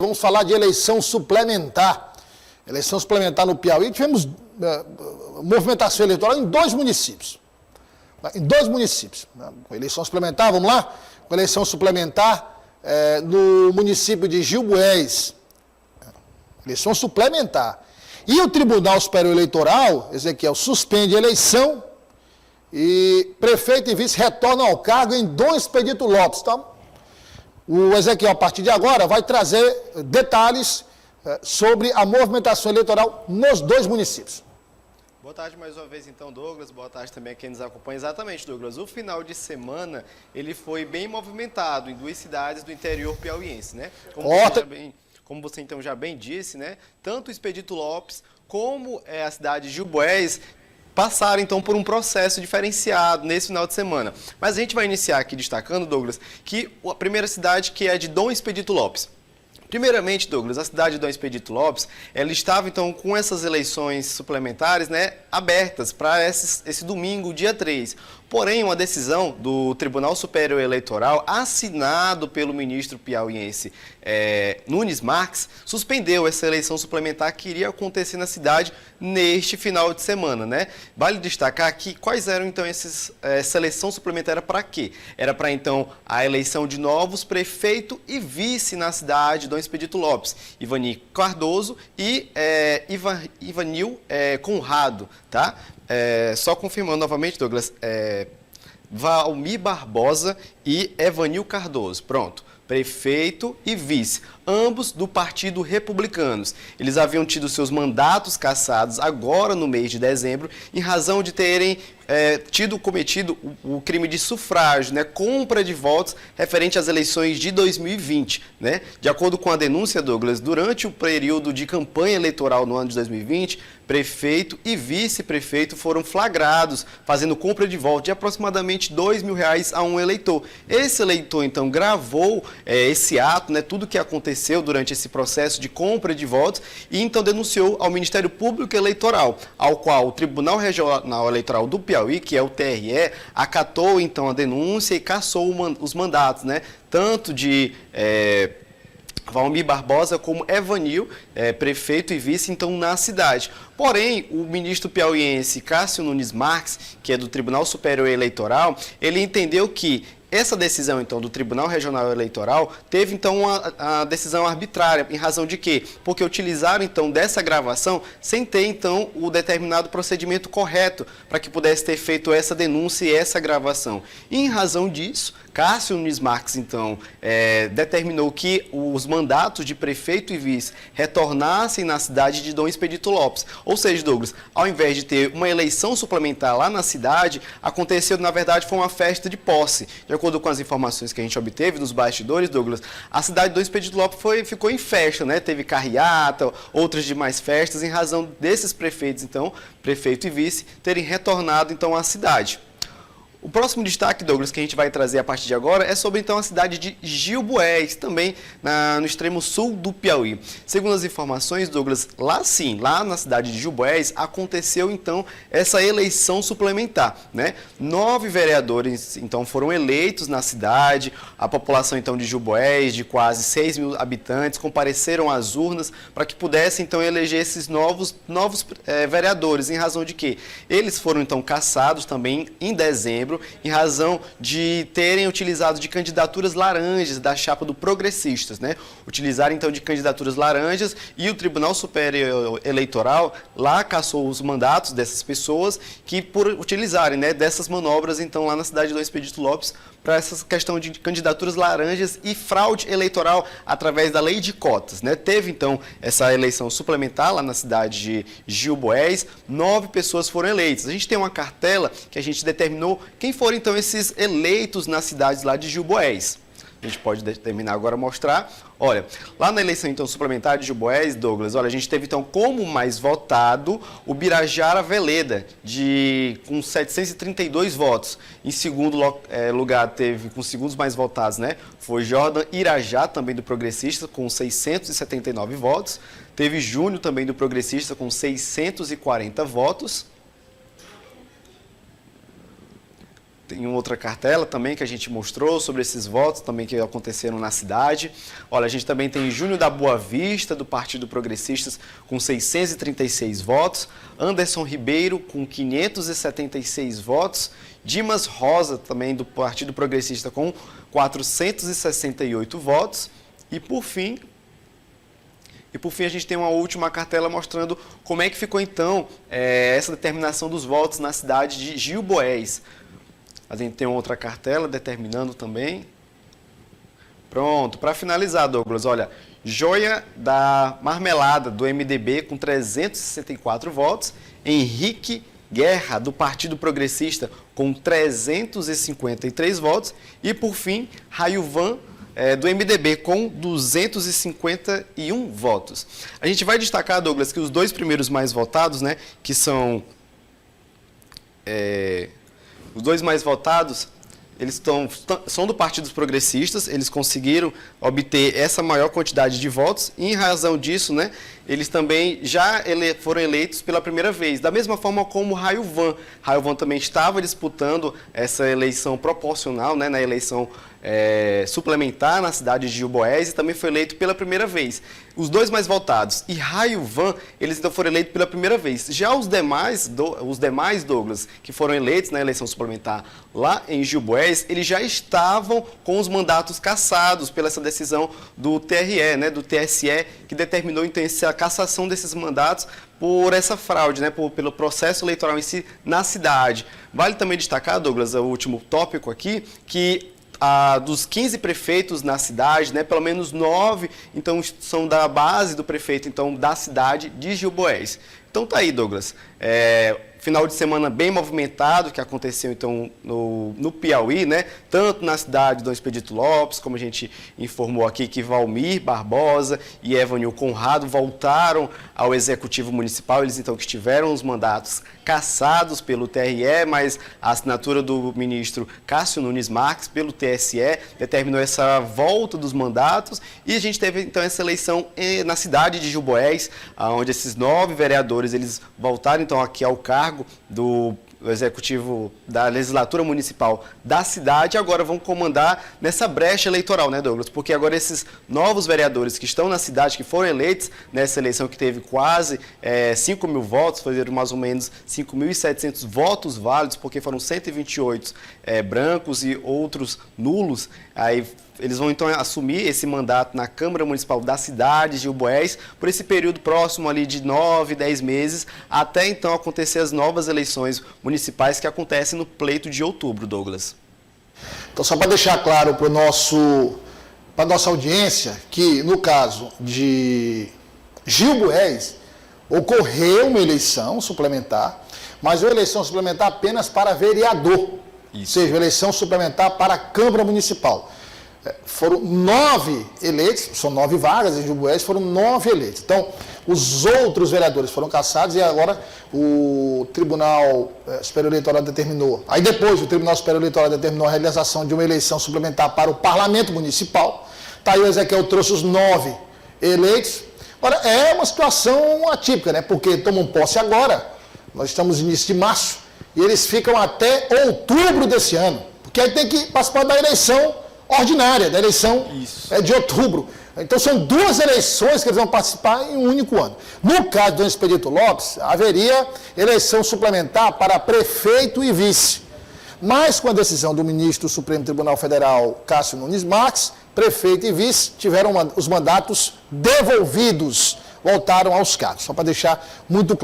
Vamos falar de eleição suplementar. Eleição suplementar no Piauí. Tivemos movimentação eleitoral em dois municípios. Com eleição suplementar, vamos lá? Com eleição suplementar no município de Gilboés. Eleição suplementar. E o Tribunal Superior Eleitoral, Ezequiel, suspende a eleição e prefeito e vice retornam ao cargo em Dom Expedito Lopes. Então, o Ezequiel, a partir de agora, vai trazer detalhes sobre a movimentação eleitoral nos dois municípios. Boa tarde mais uma vez, então, Douglas. Boa tarde também a quem nos acompanha. Exatamente, Douglas. O final de semana, ele foi bem movimentado em duas cidades do interior piauiense, né? Como você então já bem disse, né? Tanto o Expedito Lopes como a cidade de Gilboés passaram, então, por um processo diferenciado nesse final de semana. Mas a gente vai iniciar aqui destacando, Douglas, que a primeira cidade que é de Dom Expedito Lopes. Primeiramente, Douglas, a cidade de Dom Expedito Lopes, ela estava, então, com essas eleições suplementares, né, abertas para esse domingo, dia 3. Porém, uma decisão do Tribunal Superior Eleitoral, assinado pelo ministro piauiense Nunes Marques, suspendeu essa eleição suplementar que iria acontecer na cidade neste final de semana, né? Vale destacar aqui quais eram, então, essa eleição suplementar era para quê? Era para, então, a eleição de novos prefeito e vice na cidade de Dom Expedito Lopes, Ivani Cardoso e Ivanil Conrado, tá? Só confirmando novamente, Douglas, Valmir Barbosa e Evanil Cardoso. Pronto. Prefeito e vice, ambos do Partido Republicanos. Eles haviam tido seus mandatos cassados agora no mês de dezembro, em razão de terem cometido o crime de sufrágio, né, compra de votos referente às eleições de 2020. Né? De acordo com a denúncia, Douglas, durante o período de campanha eleitoral no ano de 2020, prefeito e vice-prefeito foram flagrados fazendo compra de votos de aproximadamente R$2.000 a um eleitor. Esse eleitor, então, gravou esse ato, né, tudo que aconteceu durante esse processo de compra de votos e, então, denunciou ao Ministério Público Eleitoral, ao qual o Tribunal Regional Eleitoral do Piauí, que é o TRE, acatou, então, a denúncia e cassou os mandatos, né, tanto de Valmir Barbosa como Evanil, prefeito e vice, então, na cidade. Porém, o ministro piauiense Cássio Nunes Marques, que é do Tribunal Superior Eleitoral, ele entendeu que essa decisão, então, do Tribunal Regional Eleitoral teve, então, uma decisão arbitrária. Em razão de quê? Porque utilizaram, então, dessa gravação sem ter, então, o determinado procedimento correto para que pudesse ter feito essa denúncia e essa gravação. E, em razão disso, Cássio Nunes Marques, então, determinou que os mandatos de prefeito e vice retornassem na cidade de Dom Expedito Lopes. Ou seja, Douglas, ao invés de ter uma eleição suplementar lá na cidade, aconteceu, na verdade, foi uma festa de posse. De acordo com as informações que a gente obteve nos bastidores, Douglas, a cidade de Dom Expedito Lopes ficou em festa, né? Teve carreata, outras demais festas, em razão desses prefeitos, então, prefeito e vice, terem retornado, então, à cidade. O próximo destaque, Douglas, que a gente vai trazer a partir de agora é sobre, então, a cidade de Gilboés, também no extremo sul do Piauí. Segundo as informações, Douglas, lá na cidade de Gilboés, aconteceu, então, essa eleição suplementar, né? 9 vereadores, então, foram eleitos na cidade. A população, então, de Gilboés, de quase 6.000 habitantes, compareceram às urnas para que pudessem, então, eleger esses novos vereadores, em razão de que eles foram, então, cassados também em dezembro, em razão de terem utilizado de candidaturas laranjas da chapa do Progressistas, né? Utilizaram, então, de candidaturas laranjas e o Tribunal Superior Eleitoral lá cassou os mandatos dessas pessoas que, por utilizarem, né, dessas manobras, então, lá na cidade de Dom Expedito Lopes, para essa questão de candidaturas laranjas e fraude eleitoral através da lei de cotas, né? Teve, então, essa eleição suplementar lá na cidade de Gilboés, 9 pessoas foram eleitas. A gente tem uma cartela que a gente determinou quem foram, então, esses eleitos nas cidades lá de Gilboés. A gente pode terminar agora mostrar. Olha, lá na eleição, então, suplementar de Gilboés, Douglas, olha, a gente teve, então, como mais votado o Birajara Veleda, com 732 votos. Em segundo lugar, teve, com segundos mais votados, né, foi Jordan Irajá, também do Progressista, com 679 votos. Teve Júnior, também do Progressista, com 640 votos. tem outra cartela também que a gente mostrou sobre esses votos também que aconteceram na cidade. Olha, a gente também tem Júnior da Boa Vista, do Partido Progressistas, com 636 votos. Anderson Ribeiro, com 576 votos. Dimas Rosa, também do Partido Progressista, com 468 votos. E por fim, a gente tem uma última cartela mostrando como é que ficou, então, essa determinação dos votos na cidade de Gilboés. A gente tem outra cartela determinando também. Pronto, para finalizar, Douglas, olha, Joia da Marmelada, do MDB, com 364 votos. Henrique Guerra, do Partido Progressista, com 353 votos. E, por fim, Railvan, do MDB, com 251 votos. A gente vai destacar, Douglas, que os dois primeiros mais votados, né, que são... os dois mais votados, eles são do Partido Progressistas, eles conseguiram obter essa maior quantidade de votos e, em razão disso, né, eles também já foram eleitos pela primeira vez. Da mesma forma como Railvan. Railvan também estava disputando essa eleição proporcional, né, na eleição suplementar na cidade de Gilboés e também foi eleito pela primeira vez. Os dois mais votados e Railvan, eles então foram eleitos pela primeira vez. Já os demais, Douglas, que foram eleitos na eleição suplementar lá em Gilboés, eles já estavam com os mandatos cassados pela essa decisão do TRE, né, do TSE, que determinou então a cassação desses mandatos por essa fraude, né, pelo processo eleitoral em si na cidade. Vale também destacar, Douglas, o último tópico aqui, que dos 15 prefeitos na cidade, né, pelo menos 9 então, são da base do prefeito então, da cidade de Gilboés. Então tá aí, Douglas. Final de semana bem movimentado que aconteceu então no Piauí, né? Tanto na cidade de Dom Expedito Lopes, como a gente informou aqui que Valmir Barbosa e Evanil Conrado voltaram ao Executivo Municipal, eles então que tiveram os mandatos cassados pelo TRE, mas a assinatura do ministro Cássio Nunes Marques pelo TSE determinou essa volta dos mandatos e a gente teve então essa eleição na cidade de Gilboés, onde esses 9 vereadores eles voltaram então aqui ao cargo do Executivo da Legislatura Municipal da cidade, agora vão comandar nessa brecha eleitoral, né, Douglas? Porque agora esses novos vereadores que estão na cidade, que foram eleitos nessa eleição que teve quase 5 mil votos, foram mais ou menos 5.700 votos válidos, porque foram 128 brancos e outros nulos, aí eles vão então assumir esse mandato na Câmara Municipal da cidade de Gilboés por esse período próximo ali de 9, 10 meses, até então acontecer as novas eleições municipais que acontecem no pleito de outubro, Douglas. Então, só para deixar claro para a nossa audiência, que no caso de Gilboés, ocorreu uma eleição suplementar, mas uma eleição suplementar apenas para vereador, ou seja, uma eleição suplementar para a Câmara Municipal. Foram 9 eleitos, são 9 vagas em Gilboés, foram 9 eleitos. Então, os outros vereadores foram cassados e agora o Tribunal Superior Eleitoral determinou. Aí depois o Tribunal Superior Eleitoral determinou a realização de uma eleição suplementar para o Parlamento Municipal. Tá aí o Ezequiel trouxe os 9 eleitos. Agora, é uma situação atípica, né? Porque tomam posse agora, nós estamos no início de março, e eles ficam até outubro desse ano. Porque aí tem que participar da eleição ordinária, da eleição de outubro. Então, são 2 eleições que eles vão participar em um único ano. No caso do Dom Expedito Lopes, haveria eleição suplementar para prefeito e vice. Mas, com a decisão do ministro do Supremo Tribunal Federal, Cássio Nunes Marques, prefeito e vice tiveram os mandatos devolvidos, voltaram aos cargos. Só para deixar muito claro.